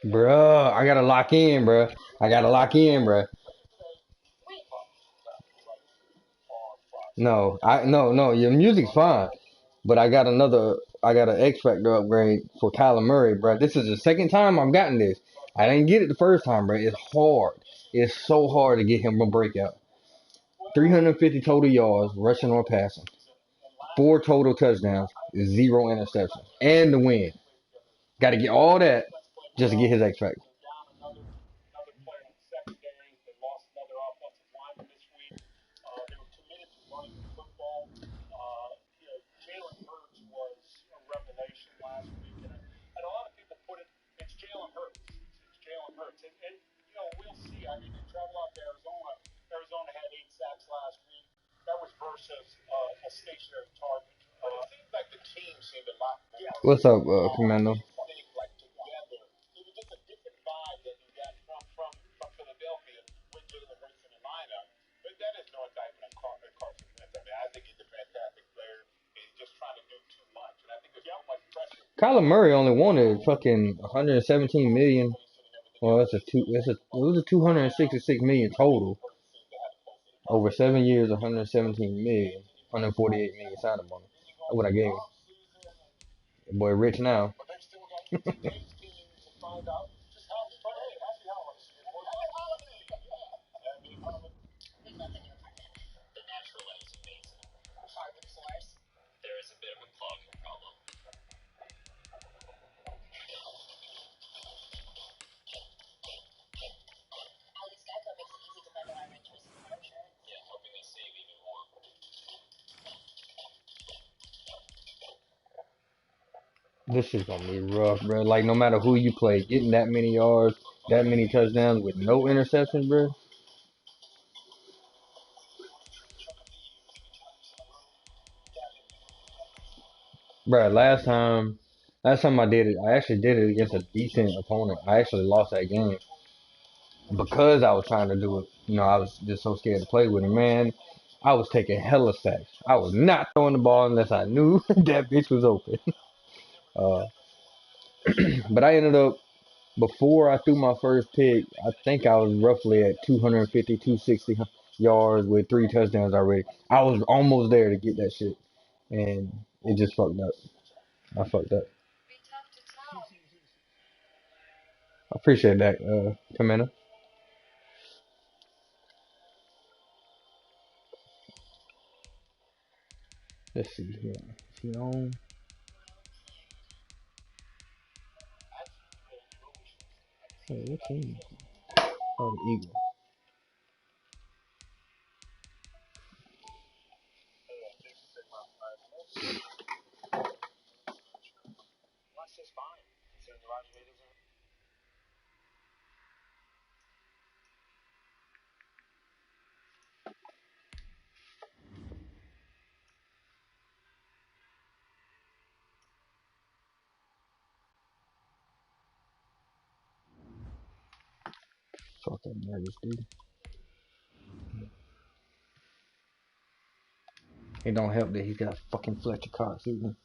Bruh, I gotta lock in, bruh. I gotta lock in, bruh. No. Your music's fine, but I got an X Factor upgrade for Kyler Murray, bruh. This is the second time I've gotten this. I didn't get it the first time, bruh. It's hard. It's so hard to get him a breakout. 350 total yards, rushing or passing. 4 total touchdowns, 0 interceptions, and the win. Got to get all that just to get his X Factor. What's up, Commando? Kyler Murray only wanted fucking 117 million. Well, it was a 266 million total over 7 years. 117 million, 148 million signing bonus. That's what I gave him. That boy rich now. This is gonna be rough, bro. Like no matter who you play, getting that many yards, that many touchdowns with no interceptions, bro. Bro, last time I did it, I actually did it against a decent opponent. I actually lost that game because I was trying to do it. You know, I was just so scared to play with him, man. I was taking hella sacks. I was not throwing the ball unless I knew that bitch was open. Uh, but I ended up before I threw my first pick. I think I was roughly at 250, 260 yards with 3 touchdowns already. I was almost there to get that shit, and it just fucked up. I fucked up. I appreciate that, Commander. Let's see here. Is he on? Hey, what team? Oh, the Eagles. Fuck that nervous dude. It don't help that he's got fucking Fletcher Cox either.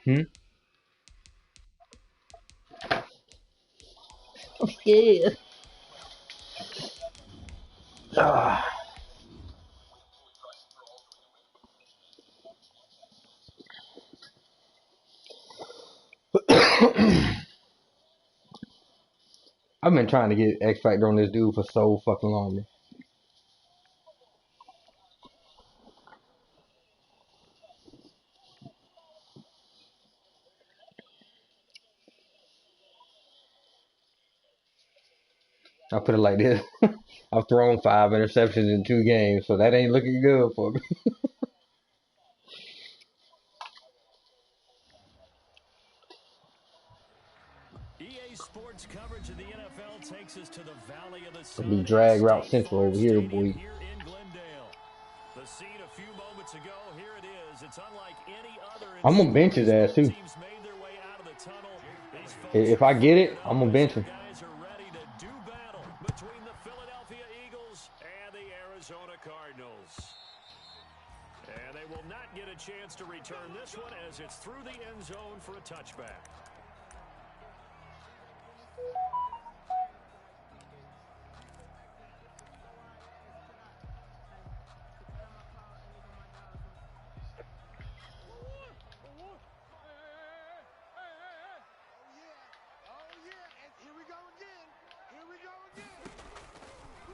Hmm? I'm scared. Ah. I've been trying to get X Factor on this dude for so fucking long, man. I put it like this. I've thrown 5 interceptions in 2 games, so that ain't looking good for me. EA Sports coverage of the NFL takes us to the Valley of the Gonna be Sun at drag route State central Farm over here, Stadium boy. here in Glendale. The scene a few moments ago, here it is. It's unlike any other in I'm gonna bench sports. his ass Both too. teams made their way out of the tunnel. These folks If are I get fired it, I'm up gonna as bench their him. guys are ready to do battle between the Philadelphia Eagles and the Arizona Cardinals. And they will not get a chance to return this one as it's through the end zone for a touchback.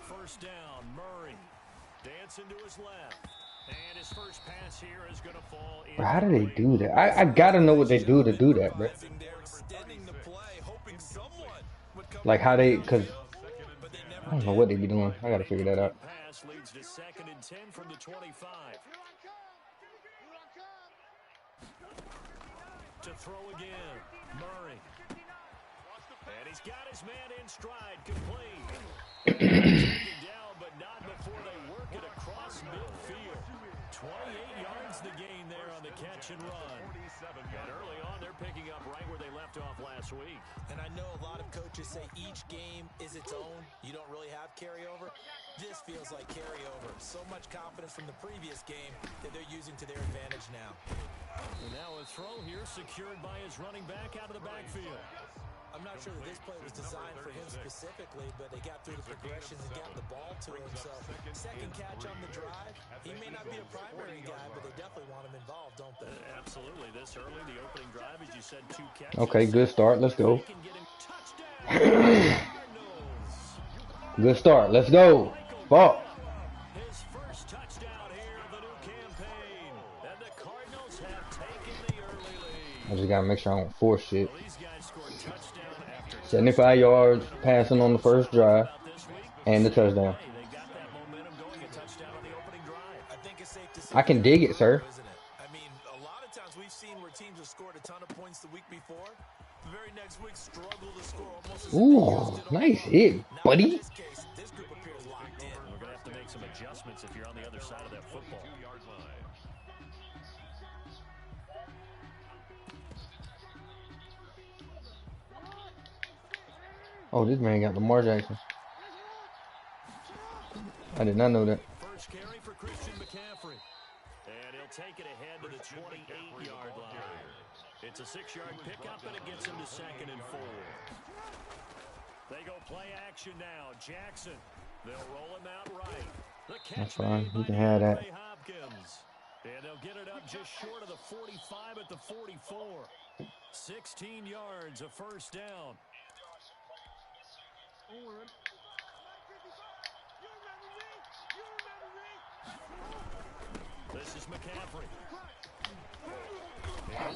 First down, Murray. Dancing to his left. And his first pass here is going to fall in. Bro, how do they do that? I gotta know what they do to do that, bro. Like how they, cause I don't know what they be doing. I gotta figure that out. Pass leads to 2nd and 10 from the 25. To throw again, Murray. And he's got his man in stride, complete. Taken down, but not before they work it across midfield. 28 yards the gain there on the catch and run. And early on, they're picking up right where they left off last week. And I know a lot of coaches say each game is its own. You don't really have carryover. This feels like carryover. So much confidence from the previous game that they're using to their advantage now. And now a throw here secured by his running back out of the backfield. I'm not sure that this play was designed for him specifically, but they got through the progressions and got the ball to him. So, second catch on the drive. He may not be a primary guy, but they definitely want him involved, don't they? Absolutely. This early, the opening drive, as you said, 2 catches. Okay, good start. Let's go. Good start. Let's go. Ball. His first touchdown here of the new campaign. And the Cardinals have taken the early lead. I just gotta make sure I don't force shit. Well, these guys scored touchdown after 75 yards passing on the first drive and the touchdown. They got that momentum going, a touchdown on the opening drive. I think it's safe to say I can dig it, sir. isn't it? I mean, a lot of times we've seen where teams have scored a ton of points the week before. The very next week struggle to score almost as Ooh, nice hit, buddy. In this case, this group appears locked in. We're going to have to make some adjustments if you're on the other side of that football. Oh, this man got Lamar Jackson. I did not know that. First carry for Christian McCaffrey. And he'll take it ahead to the 28-yard line. It's a 6-yard pickup, and it gets him to 2nd and 4. They go play action now. Jackson. They'll roll him out right. The catch That's fine. made You by can have that. DeAndre Hopkins. And they'll get it up just short of the 45 at the 44. 16 yards, a first down. This is McCaffrey.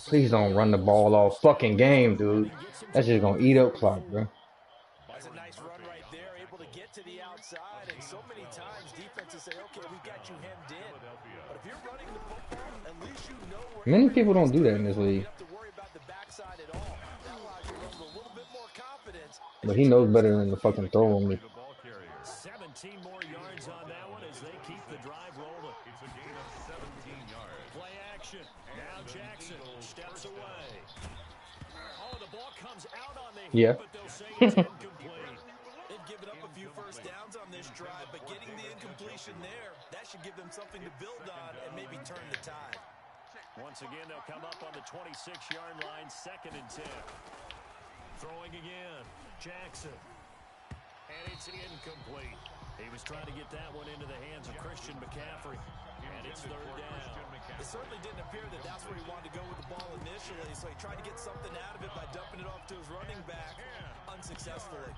Please don't run the ball all fucking game, dude. That's just gonna eat up clock, bro. That's a nice run right there, able to get to the outside. And so many times defenses say, okay, we got you hemmed in. But if you're running the football, at least you know where Many people don't do that in this you league, don't have to worry about the backside at all. That allows you to run with a little bit more confidence. but he knows better than to fucking throw on me. 17 more yards on that one as they keep the drive rolling. It's a gain of 17 yards. Play action. Now Jackson steps away. Oh, the ball comes out on the hit, Yeah. but they'll say it's incomplete. They've given up a few first downs on this drive, but getting the incompletion there, that should give them something to build on and maybe turn the tide. Once again, they'll come up on the 26-yard line, 2nd and 10. Throwing again, Jackson. And it's incomplete. He was trying to get that one into the hands of Christian McCaffrey. And it's 3rd down. It certainly didn't appear that that's where he wanted to go with the ball initially, so he tried to get something out of it by dumping it off to his running back unsuccessfully.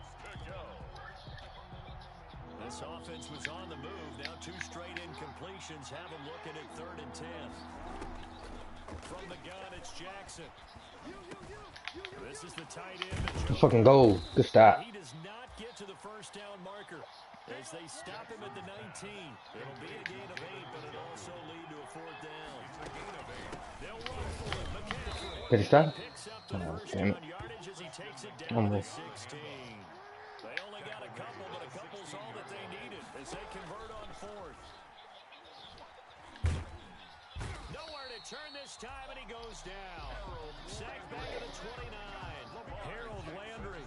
This offense was on the move. Now 2 straight incompletions have him looking at 3rd and 10. From the gun, it's Jackson. This is the tight end. Let's fucking go. Good stop. He does not get to the first down marker as they stop him at the 19. It'll be a gain of 8, but it'll also lead to a 4th down. They'll run for it. McCaffrey Did he stop? picks up the Oh, first damn down it. yardage as he takes it down to the Almost. 16. They only got a couple, but a couple's all that they needed as they convert on 4th. Nowhere to return this time, and he goes down. Sacked back at the 29. Harold Landry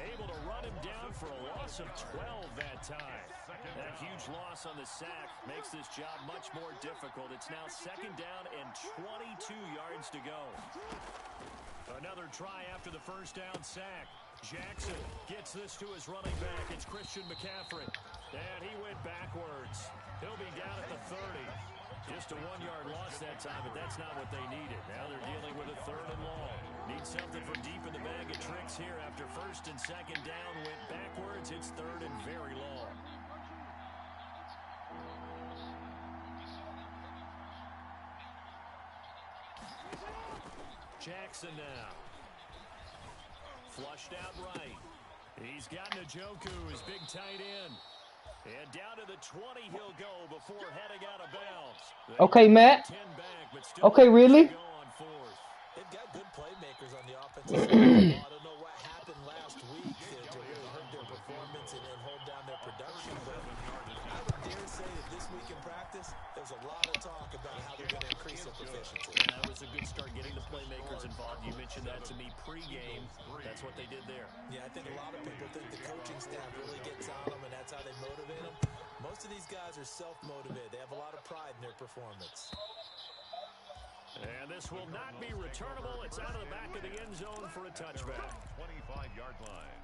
able to run him down for a loss of 12 that time. That huge loss on the sack makes this job much more difficult. It's now second down and 22 yards to go. Another try after the first down sack. Jackson gets this to his running back. It's Christian McCaffrey. And he went backwards. He'll be down at the 30. Just a 1-yard loss that time, but that's not what they needed. Now they're dealing with a third and long. Need something from deep in the bag of tricks here after first and second down went backwards. It's third and very long. Jackson now. Flushed out right. He's got Njoku, his big tight end. And down to the 20 he'll go before heading out of bounds. Okay, Matt. Okay, really? They've got good playmakers on the offensive side of the ball. I don't know what happened last week to really hurt their performance and then hold down their production. But I would dare say that this week in practice, there's a lot of talk about how they're going to increase their proficiency. And that was a good start getting the playmakers involved. You mentioned that to me pregame. That's what they did there. Yeah, I think a lot of people think the coaching staff really gets on them, and that's how they motivate them. Most of these guys are self-motivated. They have a lot of pride in their performance. And this will not be returnable. It's out of the back of the end zone for a touchback. 25-yard line.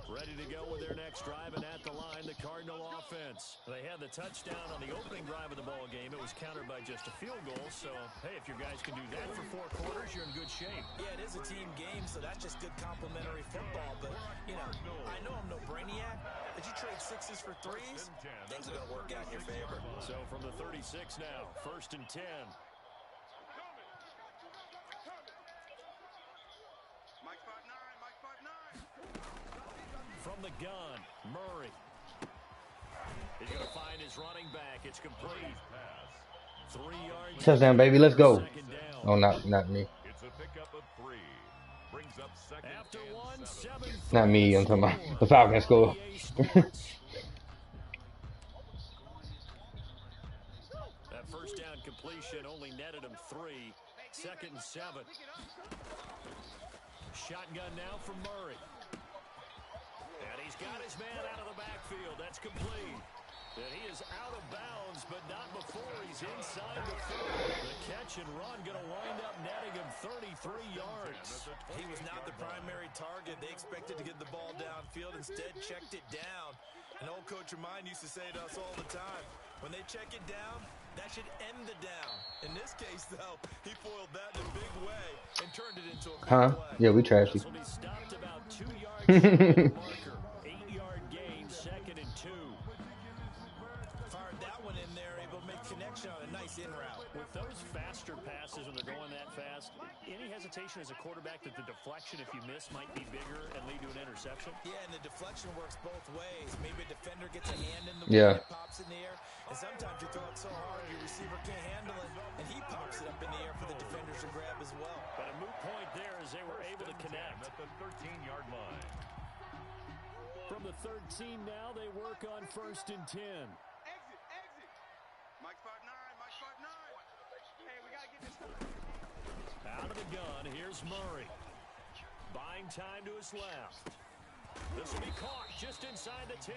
Ready to go with their next drive, and at the line, the Cardinal offense. They had the touchdown on the opening drive of the ball game. It was countered by just a field goal. So, hey, if your guys can do that for 4 quarters, you're in good shape. Yeah, it is a team game, so that's just good complimentary football. But, you know, I know I'm no brainiac, but you trade 6s for 3s, things are going to work out in your favor. So from the 36 now, first and 10. From the gun, Murray. He's going to find his running back. It's complete. 3 yards. Touchdown, baby. Let's go. Second down. Oh, not me. It's a pickup of 3. Brings up second After and 1, 7. 7. Not me. I'm talking about the Falcons score. That first down completion only netted him 3. Second and 7. Shotgun now from Murray. And he's got his man out of the backfield. That's complete. And he is out of bounds, but not before he's inside the 40. The catch and run going to wind up netting him 33 yards. He was not the primary target. They expected to get the ball downfield. Instead, checked it down. An old coach of mine used to say to us all the time, when they check it down, that should end the down. In this case, though, he foiled that in a big way and turned it into a big play. Yeah, we trashed you. This will be stopped about 2 yards short of the marker. 8-yard gain, second and 2. Fired that one in there, able to make connection on a nice in route. With those faster passes when they're going that fast, any hesitation as a quarterback that the deflection, if you miss, might be bigger and lead to an interception? Yeah, and the deflection works both ways. Maybe a defender gets a hand in the Yeah. way, it pops in the air, and sometimes you throw it so hard your receiver can't handle it, and he pops it up in the air for the defenders to grab as well. But a moot point there as they were able to connect. At the 13-yard line. From the 13 now, they work on first and 10. Out of the gun, here's Murray. Buying time to his left. This will be caught just inside the 10.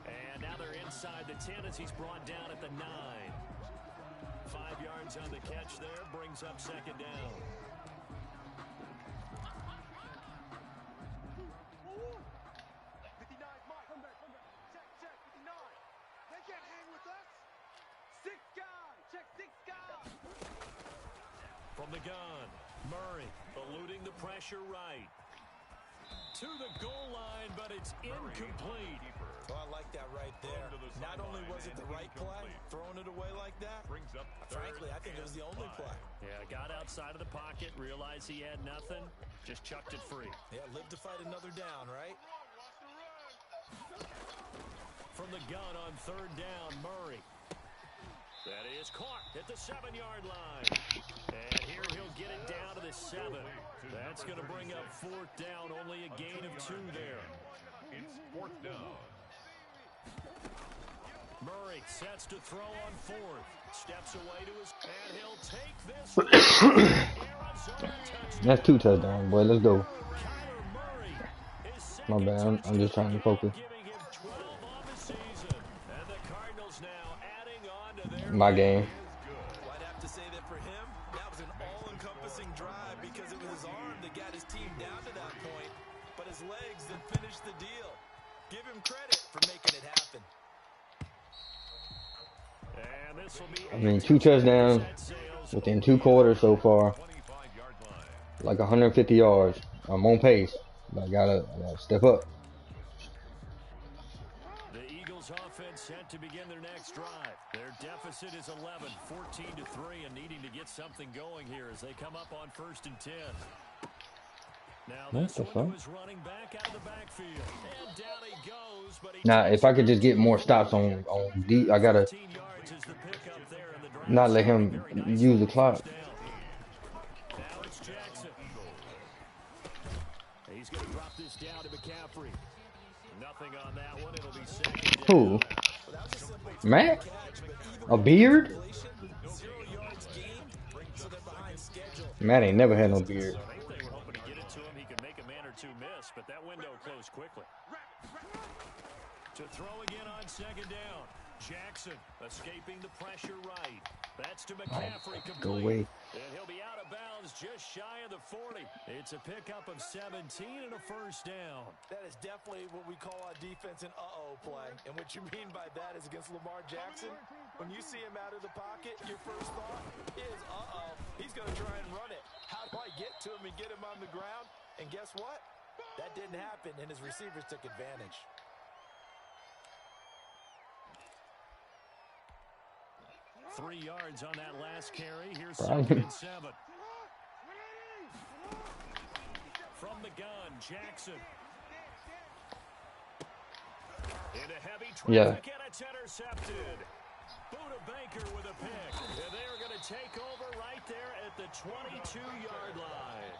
And now they're inside the 10 as he's brought down at the 9. 5 yards on the catch there, brings up second down. From the gun, Murray eluding the pressure right. To the goal line, but it's incomplete. Oh, I like that right there. Not only was it the right play, throwing it away like that, frankly, I think it was the only play. Yeah, got outside of the pocket, realized he had nothing, just chucked it free. Yeah, live to fight another down, right? From the gun on third down, Murray. That is caught at the 7-yard line. And here he'll get it down to the 7. That's going to bring up fourth down, only a gain of 2 there. It's fourth down. Murray sets to throw on fourth. Steps away to his, and he'll take this one. Arizona touchdown. That's 2 touchdowns, boy. Let's go. Kyler Murray, his My second bad. I'm just trying to touchdown, focus. giving him 12 on the season. And the Cardinals now adding on to their My game. Well, I'd have to say that for him, that was an all-encompassing drive because it was his arm that got his team down to that point, but his legs that finished the deal. Give him credit for making it happen. And this will be I mean, 2 touchdowns within 2 quarters so far. 25-yard line. Like 150 yards. I'm on pace. But I gotta step up. The Eagles offense set to begin their next drive. Their deficit is 11, 14-3, and needing to get something going here as they come up on 1st and 10. Now What this the one fuck? is running back out of the backfield. And down he goes, but he Now, if I could just get more stops on D, I gotta 15 yards is the pickup there in the drive. not let him use the clock. Now it's Jackson. He's going to drop this down to McCaffrey. Nothing on that one. It'll be second down. Who? Matt? A beard? 0 yards gained, so they're behind schedule. Matt ain't never had no beard. I think they were hoping to get it to him. He could make a man or two miss, but that window closed quickly. To throw again on second down. Jackson escaping the pressure right. That's to McCaffrey. Go Complete. away. And he'll be out of bounds just shy of the 40. It's a pickup of 17 and a first down. That is definitely what we call on defense an uh-oh play. And what you mean by that is against Lamar Jackson, when you see him out of the pocket, your first thought is, uh-oh, he's going to try and run it. How do I get to him and get him on the ground? And guess what? That didn't happen, and his receivers took advantage. Three yards on that last carry. Here's Problem. 2nd and 7. From the gun, Jackson. Into heavy traffic, Yeah. and it's intercepted. Buda Baker with a pick. And they're going to take over right there at the 22-yard line.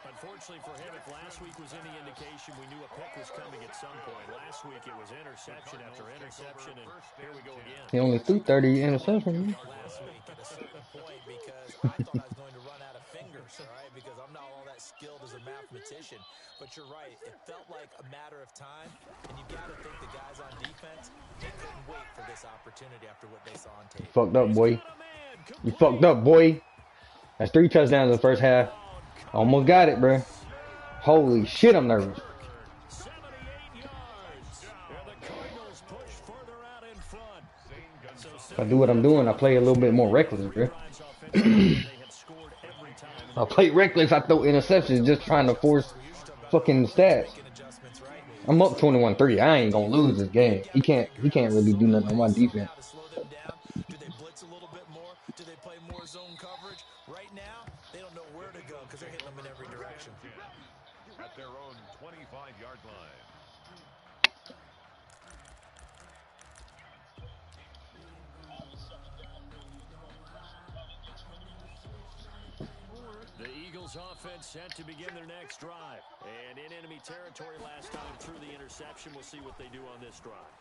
Unfortunately for him, if last week was any indication, we knew a pick was coming at some point. Last week it was interception after interception, and here we go again. He only threw 30 interceptions. Last week at a certain point because I thought I was going to run out of fingers, all right, because I'm not all that skilled as a mathematician. But you're right, it felt like a matter of time, and you got to think the guys on defense, they couldn't wait for this opportunity after what they saw on tape. Fucked up, boy. You fucked up, boy. That's 3 touchdowns in the first half. Almost got it, bro. Holy shit, I'm nervous. 78 yards. And the Cardinals push further out in front. If I do what I'm doing, I play a little bit more reckless, bro. They have scored every time. I play reckless, I throw interceptions just trying to force fucking stats. I'm up 21-3. I ain't gonna lose this game. He can't really do nothing on my defense. To slow them down, do they blitz a little bit more? Do they play more zone coverage? Right now, they don't know where to go because they're hitting them in every direction. At their own 25-yard line. The Eagles offense set to begin their next drive. And in enemy territory last time through the interception. We'll see what they do on this drive.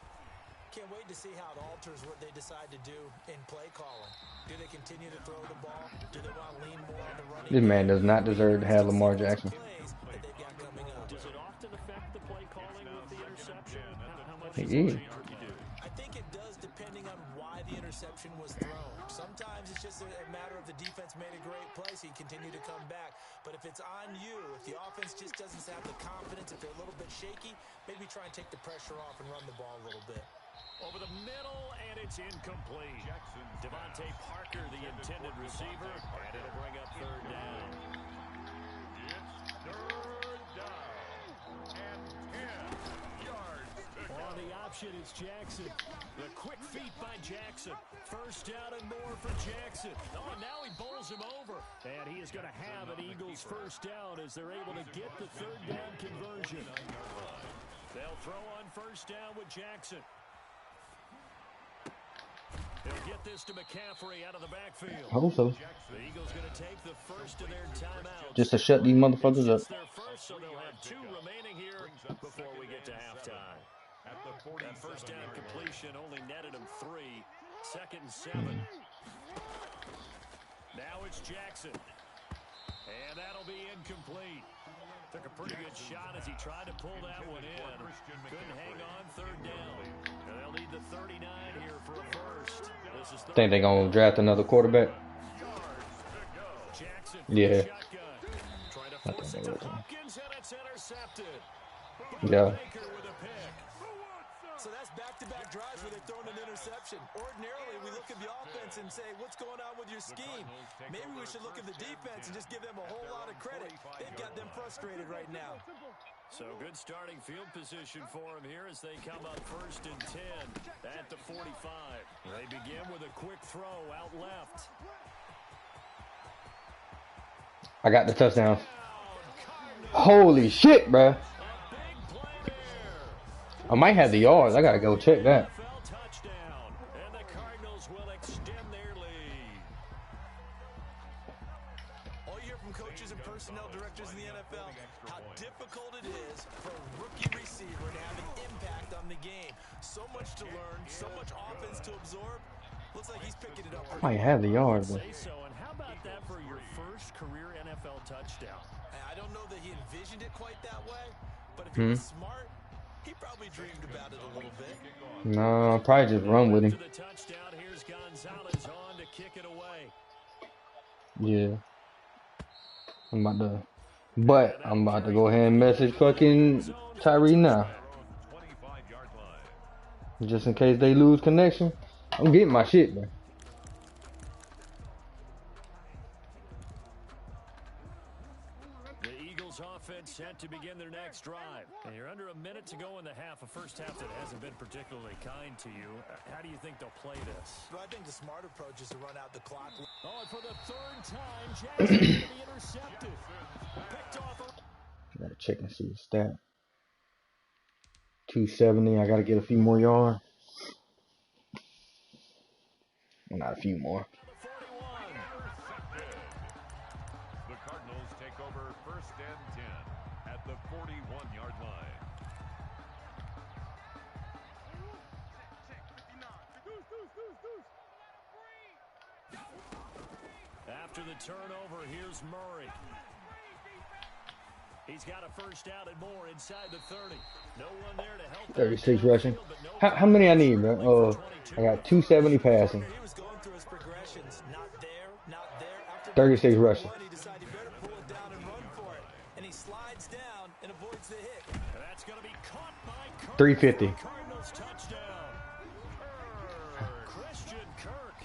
Can't wait to see how it alters what they decide to do in play calling. Do they continue to throw the ball? Do they want to lean more on the running? This man does not deserve to have Lamar Jackson. Plays that they've got coming up. Does it often affect the play calling with the interception? How much It does it is. change what you do? I think it does depending on why the interception was thrown. Sometimes it's just a matter of the defense made a great play, so you continue to come back. But if it's on you, if the offense just doesn't have the confidence, if they're a little bit shaky, maybe try and take the pressure off and run the ball a little bit. Over the middle, and it's incomplete. Devontae Parker, the intended receiver, and it'll bring up third down. It's third down. And 10 yards to go. On the option, it's Jackson. The quick feet by Jackson. First down and more for Jackson. Oh, and now he bowls him over. And he is going to have an Eagles first down as they're able to get the third down conversion. They'll throw on first down with Jackson. He'll get this to McCaffrey out of the backfield. I hope so. The Eagles going to take the first of their timeouts. Just to shut these motherfuckers up. It's their first, so they'll have 2 remaining here before we get to halftime. at the That first down 47-yard line. completion only netted him 3. 2nd and 7. Now it's Jackson. And that'll be incomplete. Took a pretty good shot as he tried to pull that one in. Couldn't hang on 3rd down. And they'll need the 39 here for a first. This is Think they're gonna draft another quarterback? Jackson. Yeah. Shotgun. Trying to force it to Hopkins, and it's intercepted. Yeah. Baker with a pick. So that's back-to-back drives where they've thrown an interception. Ordinarily, we look at the offense and say, what's going on with your scheme? Maybe we should look at the defense and just give them a whole lot of credit. They've got them frustrated right now. So good starting field position for him here as they come up 1st and 10 at the 45. They begin with a quick throw out left. I got the touchdown. Holy shit, bruh. I might have the yards. I gotta go check that. NFL touchdown, and the Cardinals will extend their lead. All you hear from coaches and personnel directors in the NFL, how difficult it is for a rookie receiver to have an impact on the game. So much to learn, so much offense to absorb. Looks like he's picking it up. I might have the yards, but Say so, and how about that for your first career NFL touchdown? I don't know that he envisioned it quite that way, but if he was smart, he probably dreamed about it a little bit. no, I'll probably just run with To him. the touchdown, here's Gonzalez on to kick it away. Yeah. I'm about to go ahead and message fucking Tyree now. 25-yard line. Just in case they lose connection. I'm getting my shit, man. The Eagles offense set to begin their next drive. And you're under a minute to go in the half, a first half that hasn't been particularly kind to you. How do you think they'll play this? But I think the smart approach is to run out the clock. Oh, and for the 3rd time, Jackson going to be intercepted. Picked off. I gotta check and see the stat. 270. I gotta get a few more yards. Well, not a few more. The Cardinals take over 1st and 10 at the 41-yard line. After the turnover, here's Murray. He's got a first down and more inside the 30. No one there to help. 36 rushing. How many I need, bro? I got 270 passing. He was going through his progressions. Not there, not there. After 36 rushing. he decided he better pull it down and run for it. And he slides down and avoids the hit. And that's going to be caught by Kirk. 350. Cardinals touchdown. Christian Kirk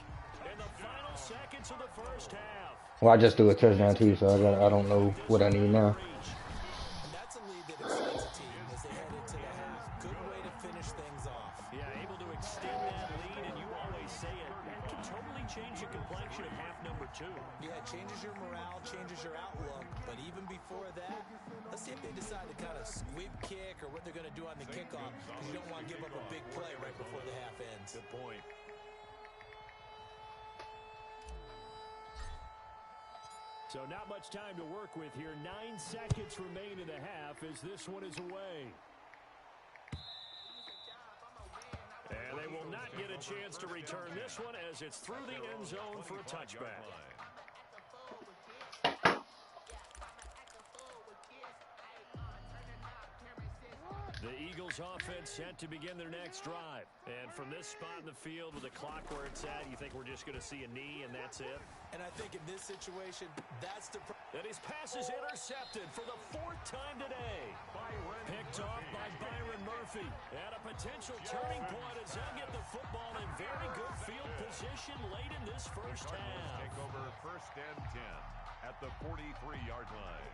in the final seconds of the first half. Well, I just threw a touchdown too, so I don't know what I need now. And that's a lead that excites a team as they head into the half. Good way to finish things off. Yeah, able to extend that lead, and you always say it, that can totally change the complexion of half number 2. Yeah, it changes your morale, changes your outlook. But even before that, let's see if they decide to kind of squib kick or what they're going to do on the kickoff, because you don't want to give up a big play right before the half ends. Good point. So not much time to work with here. 9 seconds remain in the half as this one is away. And they will not get a chance to return this one as it's through the end zone for a touchback. The Eagles offense set to begin their next drive. And from this spot in the field with the clock where it's at, you think we're just going to see a knee and that's it? And I think in this situation, that's the... And his pass is intercepted for the 4th time today. Picked off by Byron Murphy. At a potential turning point as they'll get the football in very good field position late in this first half. Take over 1st and 10 at the 43-yard line.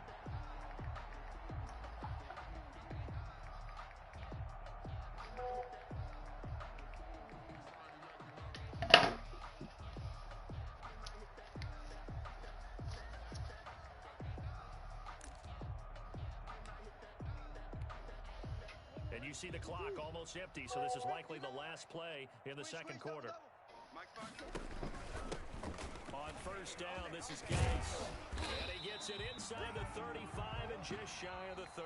And you see the clock almost empty, so this is likely the last play in the second quarter. On first down. This is Gase. And he gets it inside the 35 and just shy of the 30.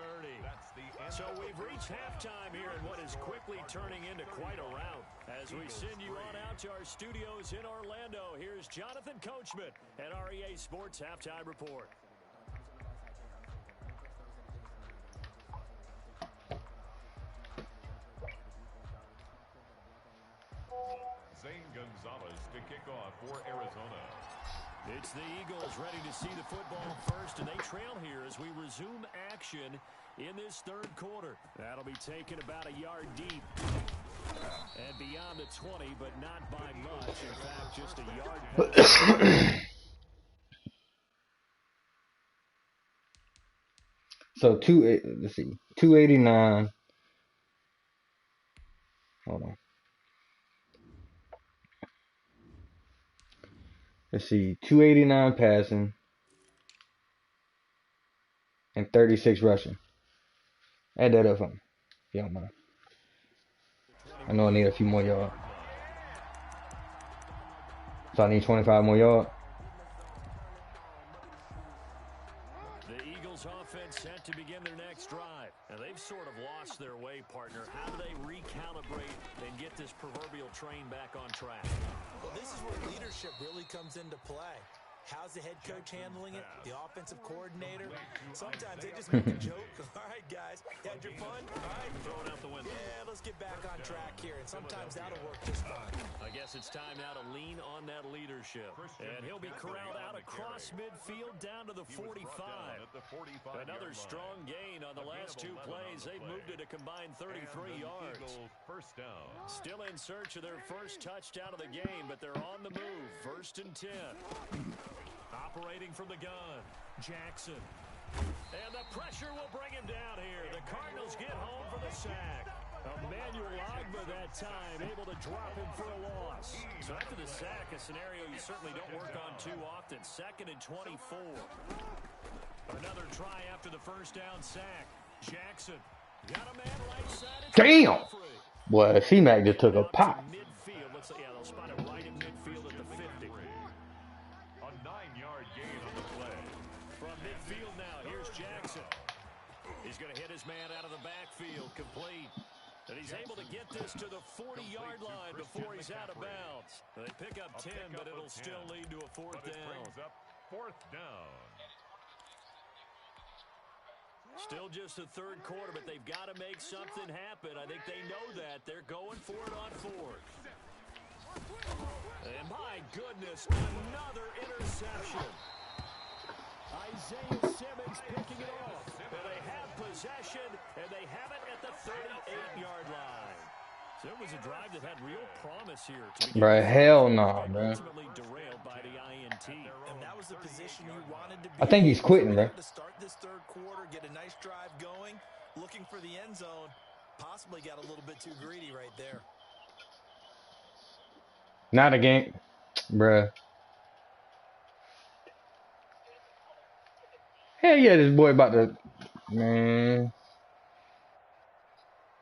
So we've reached halftime here in what is quickly turning into quite a rout. As we send you on out to our studios in Orlando, here's Jonathan Coachman at REA Sports Halftime Report. Zane Gonzalez to kick off for Arizona. It's the Eagles ready to see the football first, and they trail here as we resume action in this third quarter. That'll be taken about a yard deep and beyond the 20, but not by much. In fact, just a yard. So let's see, 289. Hold on. Let's see, 289 passing and 36 rushing. Add that up for me, if you don't mind. I know I need a few more yards. So I need 25 more yards. The Eagles offense set to begin their next drive. Now they've sort of lost their way, partner. How do they recalibrate and get this proverbial train back on track? Well, this is where leadership really comes into play. How's the head coach handling it? The offensive coordinator? Sometimes they just make a joke. All right, guys, had your fun? All right, Throw it out the window. yeah, let's get back on track here. And sometimes that'll work just fine. I guess it's time now to lean on that leadership. And he'll be corralled out across midfield down to the 45. Another strong gain on the last two plays. They've moved it a combined 33 yards. First down. Still in search of their first touchdown of the game, but they're on the move. 1st and 10. Operating from the gun, Jackson. And the pressure will bring him down here. The Cardinals get home for the sack. Emmanuel Ogbah that time, able to drop him for a loss. So after the sack, a scenario you certainly don't work on too often. 2nd and 24. Another try after the first down sack. Jackson got a man right side. Damn! Boy, C-Mac just took a pop. Midfield. Looks like, yeah, they'll spot it right in midfield at the 50. A 9-yard gain on the play. From midfield now, here's Jackson. He's going to hit his man out of the backfield, complete. And he's able to get this to the 40-yard line before he's out of bounds. They pick up 10, but it'll still lead to a 4th down. 4th down. Still just the third quarter, but they've got to make something happen. I think they know that. They're going for it on 4th. And my goodness, another interception. Isaiah Simmons picking it off. And they have possession, and they have it at the 38-yard line. So it was a drive that had real promise here. Bruh, hell no, bruh. Ultimately derailed by the INT. And that was the position you wanted to be. I think he's quitting, bro. To start this third quarter, get a nice drive going, looking for the end zone. Possibly got a little bit too greedy right there. Not again, bruh. Hell yeah, this boy about to, man.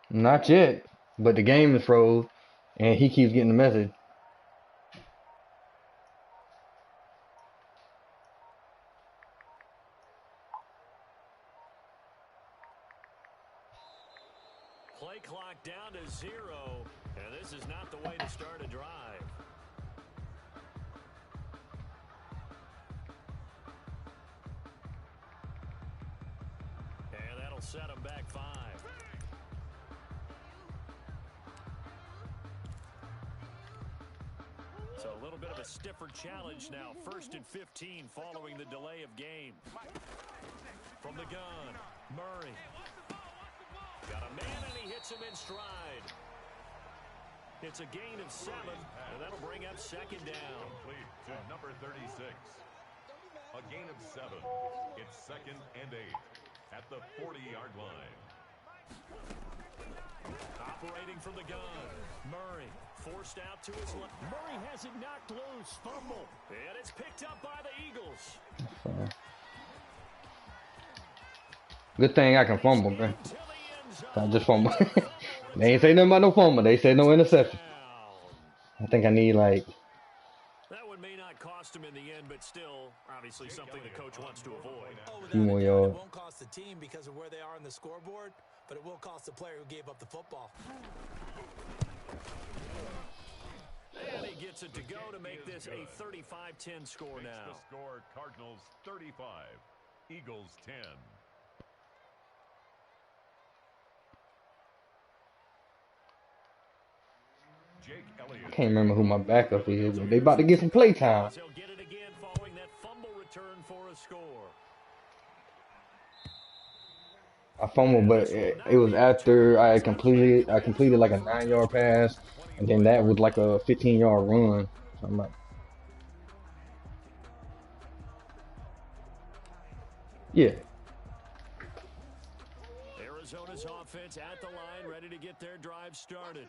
Not yet, but the game is froze, and he keeps getting the message. Play clock down to 0, and this is not the way to start a drive. And that'll set them back 5. So a little bit of a stiffer challenge now. 1st and 15 following the delay of game. From the gun, Murray. Got a man, and he hits him in stride. It's a gain of 7, and that'll bring up 2nd down. Complete to number 36. A gain of 7. It's 2nd and 8 at the 40-yard line. Operating from the gun, Murray forced out to his left. Murray has it knocked loose, fumble, and it's picked up by the Eagles. Good thing I can fumble, man. I just fumble. They ain't say nothing about no fumble. They said no interception. I think I need like. That one may not cost him in the end, but still, obviously something the coach wants to avoid. Oh, Few without more a doubt, it yards. won't cost the team because of where they are on the scoreboard, but it will cost the player who gave up the football. And he gets it to go to make this a 35-10 score now. The score, Cardinals 35, Eagles 10. Jake Elliott. I can't remember who my backup is, but they about to get some play time. He'll get it again following that fumble return for a score. I fumbled, but it was after I completed like a 9-yard pass, and then that was like a 15-yard run. So I'm like, yeah. Arizona's offense at the line, ready to get their drive started.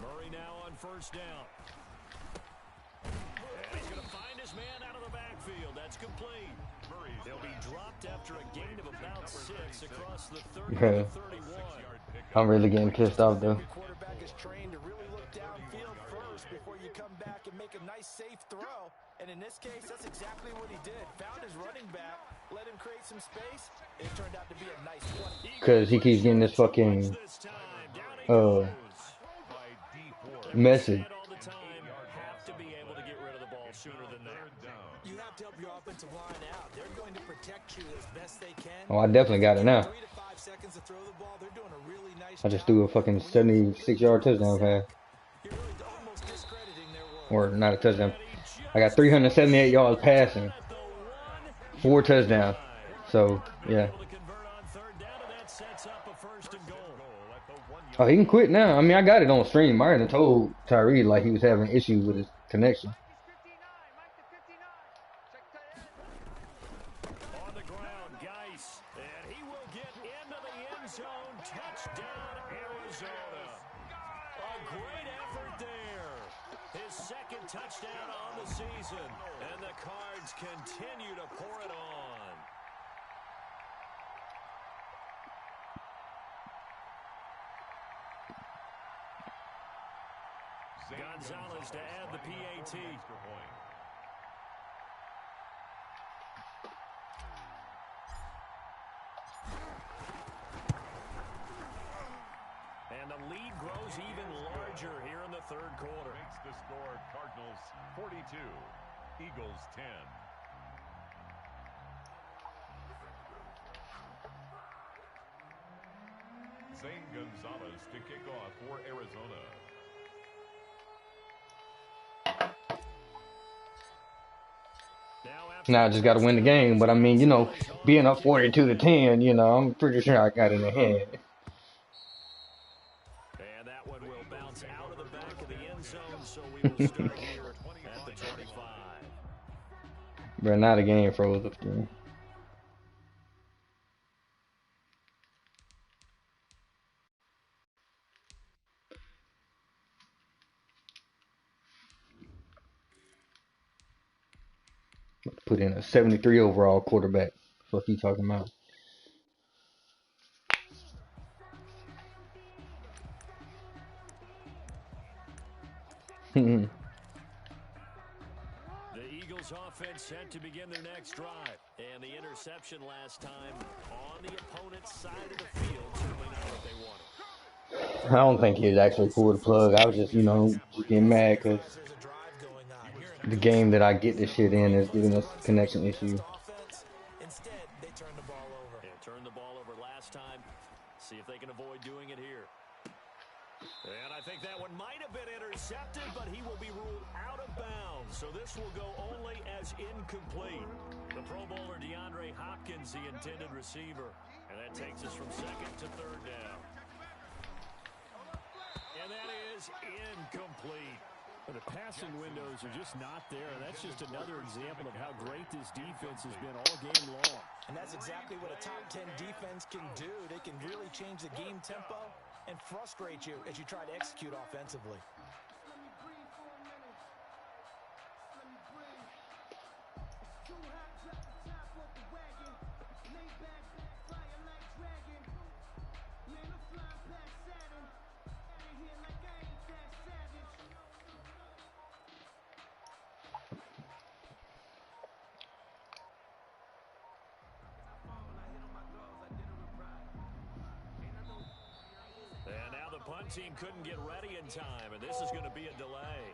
Murray now on first down. And he's going to find his man out of the backfield. That's complete. He'll be dropped after a gain of about 6 across the 30 to 31. I'm really getting pissed off though. Your quarterback is trained to really look downfield first before you come back and make a nice, safe throw. And in this case, that's exactly what he did. Found his running back, let him create some space. It turned out to be a nice play. Cause he keeps getting this fucking message. You have to help your offensive line out. They're going to protect you as best they can. Oh, I definitely got it now. 3 to 5 seconds to throw the ball. They're doing a really nice I just job. threw a fucking 76-yard touchdown pass, You're really almost discrediting their work. or not a touchdown. I got 378 yards passing, 4 touchdowns. So yeah. Oh, he can quit now. I mean, I got it on stream. I already told Tyree like he was having issues with his connection. On the ground, Geis, and he will get into the end zone. Touchdown, Arizona. A great effort there. His second touchdown on the season, and the Cards continue to pour it on. Gonzalez to add the PAT. And the lead grows even larger here in the third quarter. Makes the score, Cardinals 42, Eagles 10. Zane Gonzalez to kick off for Arizona. Now I just got to win the game. But I mean, you know, being up 42-10, you know, I'm pretty sure I got it in the hand. And that one will bounce out of the back of the end zone, so we will start here at the 25. But now the game froze up again. Put in a 73 overall quarterback. Fuck you talking about? The Eagles offense set to begin their next drive. And the interception last time on the opponent's side of the field. Certainly not what they wanted. I don't think he'd actually pull the plug. I was just, you know, getting mad because There's a drive going on. the game that I get this shit in is giving us a connection issue. Instead, they turn the ball over. Yeah, turned the ball over last time. See if they can avoid doing it here. And I think that one might have been intercepted, but he will be ruled out of bounds. So this will go only as incomplete. The Pro Bowler DeAndre Hopkins, the intended receiver. And that takes us from second to third down. And that is incomplete. The passing windows are just not there. That's just another example of how great this defense has been all game long. And that's exactly what a top 10 defense can do. They can really change the game tempo and frustrate you as you try to execute offensively. punt team couldn't get ready in time, and this is going to be a delay.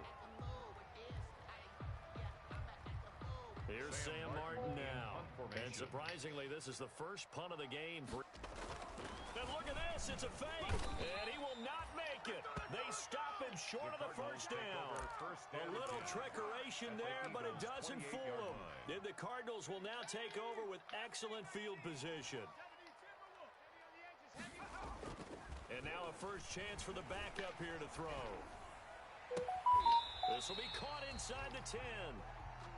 Here's Sam Martin now. And surprisingly, this is the first punt of the game. And look at this, it's a fake. And he will not make it. They stop him short of the first down. A little trickeration there, but it doesn't fool them. And the Cardinals will now take over with excellent field position. And now a first chance for the backup here to throw. This will be caught inside the 10.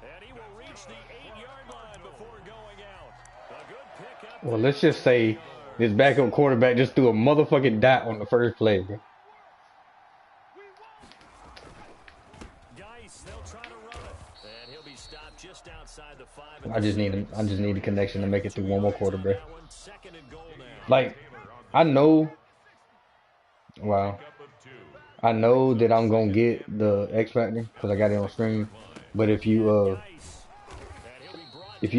And he will reach the 8-yard line before going out. A good pickup. Well, let's just say this backup quarterback just threw a motherfucking dot on the first play, bro. Geis, they'll try to run it. And he'll be stopped just outside the 5. I just need a connection to make it through one more quarter, bro. Like, I know. Wow. I know that I'm gonna get the X Factor because I got it on stream. But if you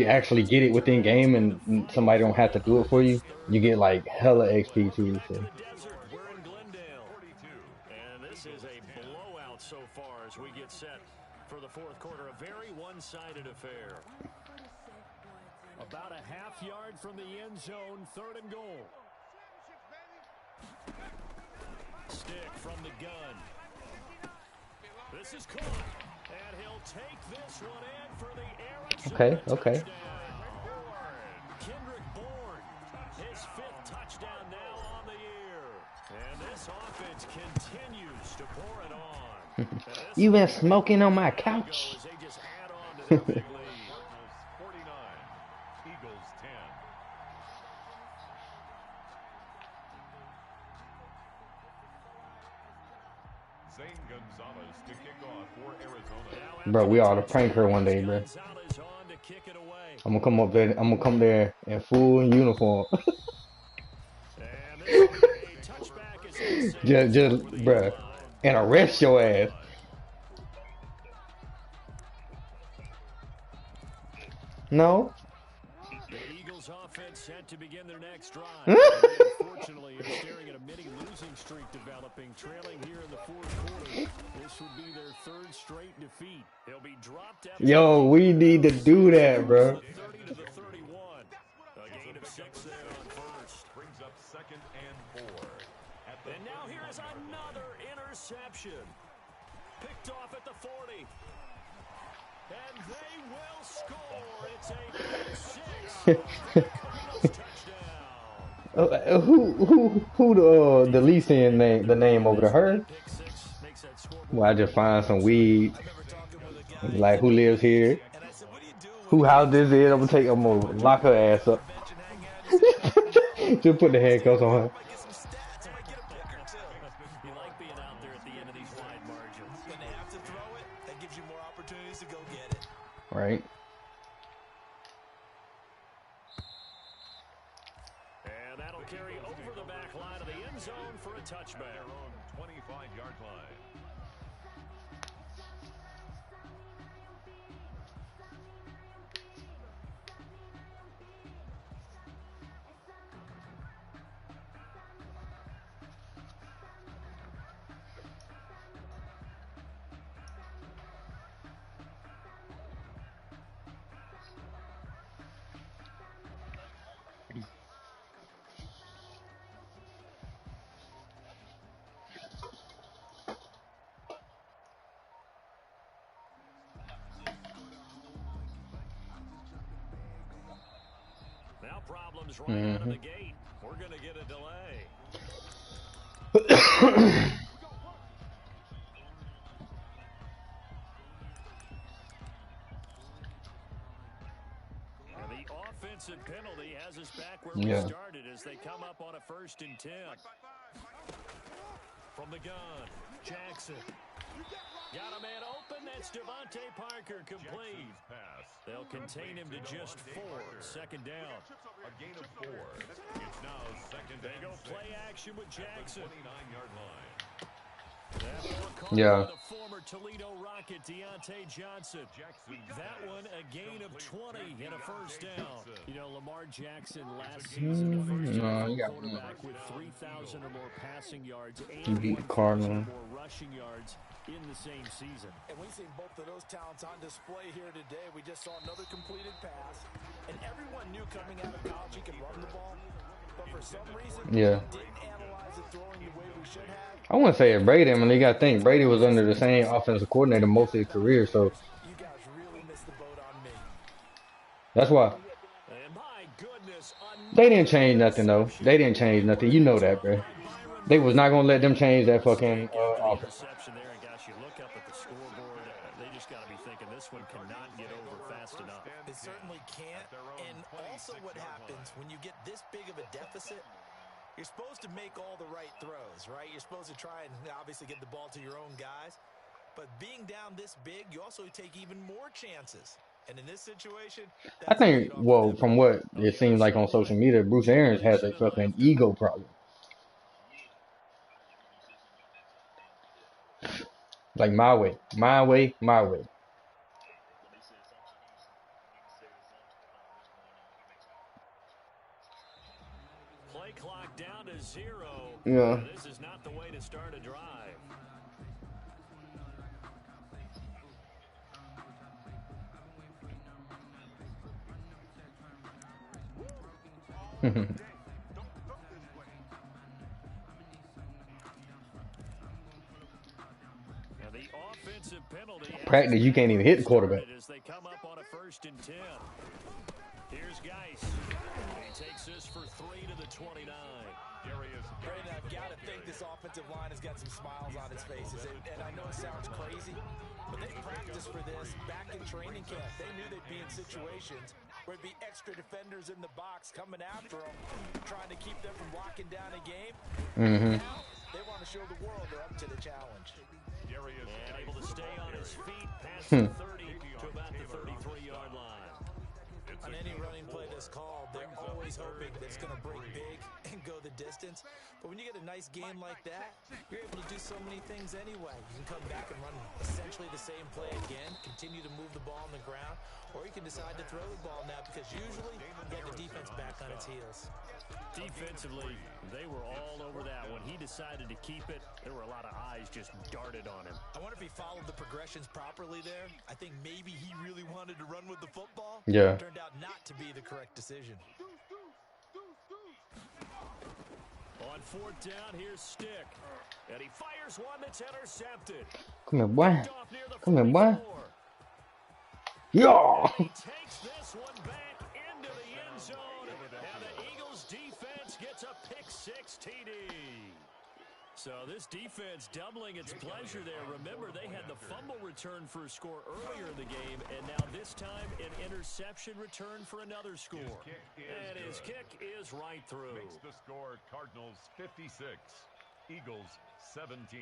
actually get it within game and somebody don't have to do it for you, you get like hella XP too. So. We're in Glendale. And this is a blowout so far as we get set for the fourth quarter. A very one-sided affair. About a half yard from the end zone, 3rd and goal. Stick from the gun. This is caught. And he'll take this one in for the Arizona touchdown. Kendrick Bourne, his 5th touchdown now on the year. And this offense continues to pour it on. You been smoking on my couch. They just add on to that big lead. 49, Eagles 10. Zane Gonzalez to kick off for Arizona. Bro, we ought to prank her one day, bro. I'm gonna come up there. I'm gonna come there in full uniform. just, bro, and arrest your ass. No. The Eagles offense set to begin their next drive. Unfortunately, you're staring at a mini losing streak developing, trailing here in the fourth quarter. This would be their 3rd straight defeat. They'll be dropped after. Yo, we need to do that, bro. 30 to the 31. A gain of 6 there on first. Brings up 2nd and 4. And now here is another interception. Picked off at the 40. And they will score. It's a 6 touchdown. Who the least in name the name over to her? Well, I just find some weed. Like who lives here? Who house this is? I'm gonna lock her ass up. Just put the handcuffs on her. You like being out there at the end of these wide margins. When they have to throw it, that gives you more opportunities to go get it. Right. And that'll carry over the back line of the end zone for a touchback. Their own 25-yard line. Now problems right out of the gate. We're going to get a delay. And the offensive penalty has us back where we started as they come up on a 1st and 10. From the gun, Jackson. Got a man open. That's Devontae Parker complete. They'll contain him to just 4. 2nd down. A gain of 4. It's now 2nd They and go 6. play action with Jackson. 29-yard line. Yeah. The former Toledo Rocket, Deontay Johnson. That one, a gain of 20 and a first down. You know, Lamar Jackson last season, the first No, you NFL got quarterback with 3,000 or more passing yards you and beat the 1,000 Cardinals. or more rushing yards in the same season. And we've seen both of those talents on display here today. We just saw another completed pass. And everyone knew coming out of college he could run the ball. But for some reason, Yeah. we didn't analyze the throwing the way we should have. I wouldn't say it Brady. I mean, you got to think Brady was under the same offensive coordinator most of his career, so You guys really missed the boat on me. that's why And my goodness, they didn't change nothing though. They didn't change nothing. You know that, bro. They was not gonna let them change that fucking offense. interception there, and gosh, you look up at the scoreboard, they just got to be thinking this one cannot get over fast enough. It certainly can't. And also what happens when you get this big of a deficit, you're supposed to make all the right throws, right? You're supposed to try and obviously get the ball to your own guys. But being down this big, you also take even more chances. And in this situation, I think, well, from what it seems like on social media, Bruce Arians has a fucking ego problem. Like my way, my way, my way. Play clock down to 0. Yeah. This is not the way to start a drive. Now the offensive penalty Practice, you can't even hit the quarterback. as they come up on a 1st and 10. Here's Geis. He takes this for 3 to the 29. Brandon, I've got to think this offensive line has got some smiles on its faces. And I know it sounds crazy, but they practiced for this back in training camp. They knew they'd be in situations where it'd be extra defenders in the box coming after them, trying to keep them from locking down a game. Now, they want to show the world they're up to the challenge. And able to stay on his feet past the 30 to about the 33-yard line. On any running play that's called, they're always hoping that it's going to break big and go the distance. But when you get a nice game like that, you're able to do so many things anyway. You can come back and run essentially the same play again, continue to move the ball on the ground, or you can decide to throw the ball now because usually you get the defense back on its heels. Defensively, they were all over that. When he decided to keep it, there were a lot of eyes just darted on him. I wonder if he followed the progressions properly there. I think maybe he really wanted to run with the football. Yeah. It turned out not to be the correct decision. On 4th down, here's Stick. And he fires one that's intercepted. Come here, boy. Picked off near the Come here, boy. 44. Yeah. He takes this one back into the end zone. And the Eagles defense gets a pick-6 TD. So this defense doubling its pleasure there. Remember, they had the fumble return for a score earlier in the game, and now this time an interception return for another score. And his kick is right through. Makes the score Cardinals 56, Eagles 17.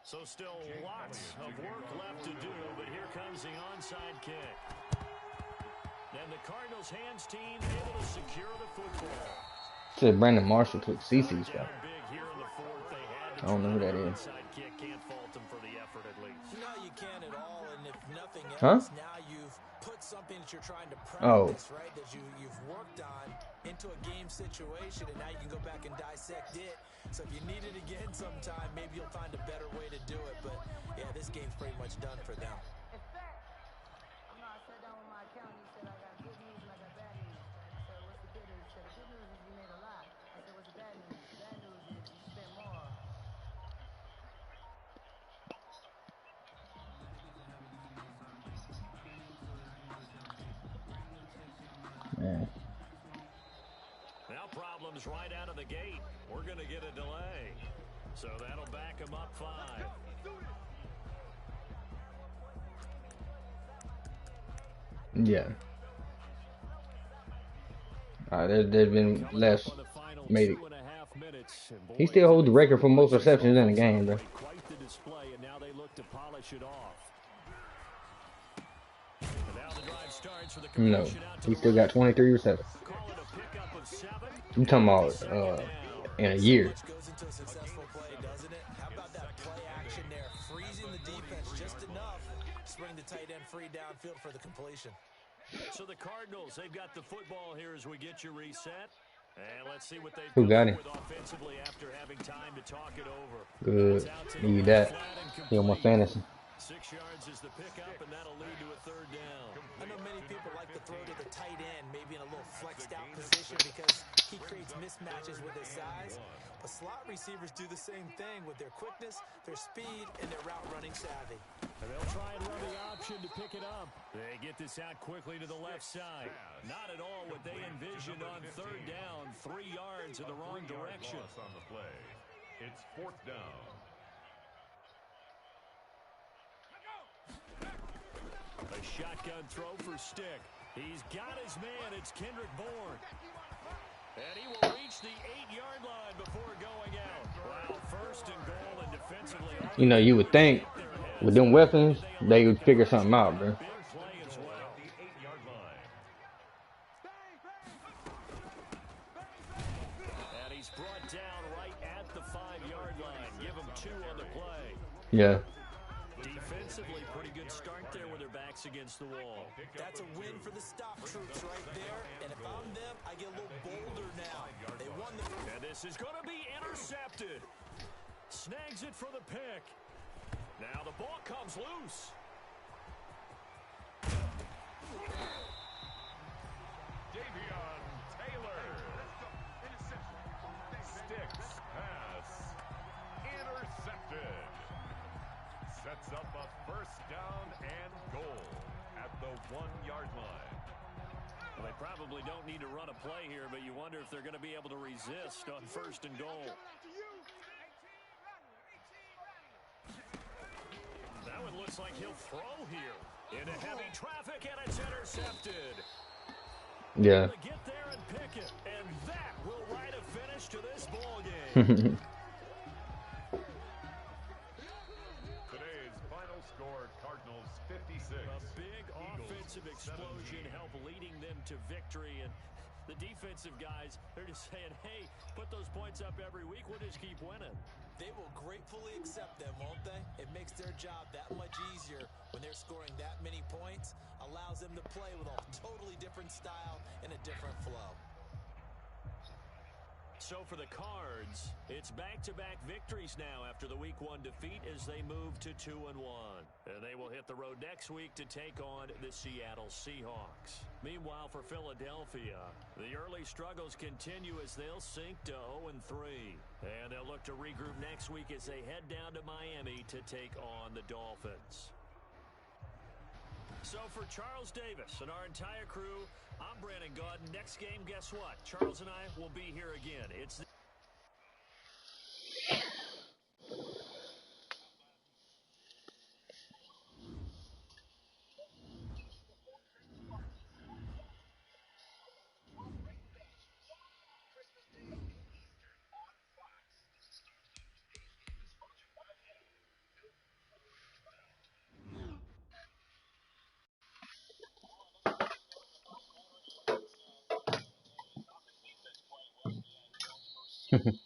So still lots of work left to do, but here comes the onside kick. And the Cardinals hands team able to secure the football. Said Brandon Marshall took CC's spot. Big here in the 4th. They had to I don't know who that is. onside kick. Can't fault them for the effort at least. No, you can't at all. And if nothing Huh? else, now you've put something that you're trying to Oh. practice, right? That you've worked on into a game situation, and now you can go back and dissect it. So if you need it again sometime, maybe you'll find a better way to do it. But yeah, this game's pretty much done for them. Man. Now problems right out of the gate. We're going to get a delay. So that'll back him up 5. Yeah. There's been less. Made it. He still holds the record for most receptions in the game, bro. Quite the display, and now they look to polish it off. Now the drive starts for the No, he still got 23 receptions. Call it a pickup of 7. I'm talking about in a year. Goes to a successful play, doesn't it? How about that play action there? Freezing the defense just enough to bring the tight end free downfield for the completion. So the Cardinals, they've got the football here as we get you reset. And let's see what they've Who come got up it? with offensively after having time to talk it over. Good. It's out to the Need left, that. flat and He on my complete. fantasy. 6 yards is the pickup, and that'll lead to a third down. I know many people like to throw to the tight end, maybe in a little flexed out position because he creates mismatches with his size. But slot receivers do the same thing with their quickness, their speed, and their route running savvy. And they'll try and run the option to pick it up. They get this out quickly to the left side. Not at all what they envisioned on third down. 3 yards in the wrong direction. On the play. It's fourth down. A shotgun throw for Stick. He's got his man. It's Kendrick Bourne. And he will reach the 8-yard line before going out. Wow, first and goal and defensively. You know, you would think with them weapons, they would figure something out, bro. Big play as well. The 8-yard line. And he's brought down right at the 5-yard line. Give him 2 on the play. Yeah. Defensively, pretty good start there with their backs against the wall. That's a win for the stop troops right there. And if I'm them, I get a little bolder now. They won the... And this is going to be intercepted. Snags it for the pick. Now the ball comes loose. Davion Taylor. Sticks pass. Intercepted. Sets up a first down and goal at the 1-yard line. Well, they probably don't need to run a play here, but you wonder if they're going to be able to resist on first and goal. That one looks like he'll throw here. Into heavy traffic, and it's intercepted. Yeah. To get there and pick it, and that will write a finish to this ball game. Today's final score, Cardinals 56. A big offensive explosion helped leading them to victory, and the defensive guys, they're just saying, hey, put those points up every week, we'll just keep winning. They will gratefully accept them, won't they? It makes their job that much easier when they're scoring that many points, allows them to play with a totally different style and a different flow. So for the Cards, it's back-to-back victories now after the Week 1 defeat as they move to 2-1. And they will hit the road next week to take on the Seattle Seahawks. Meanwhile, for Philadelphia, the early struggles continue as they'll sink to 0-3. And they'll look to regroup next week as they head down to Miami to take on the Dolphins. So for Charles Davis and our entire crew, I'm Brandon Gaudin. Next game, guess what? Charles and I will be here again. It's Mhm.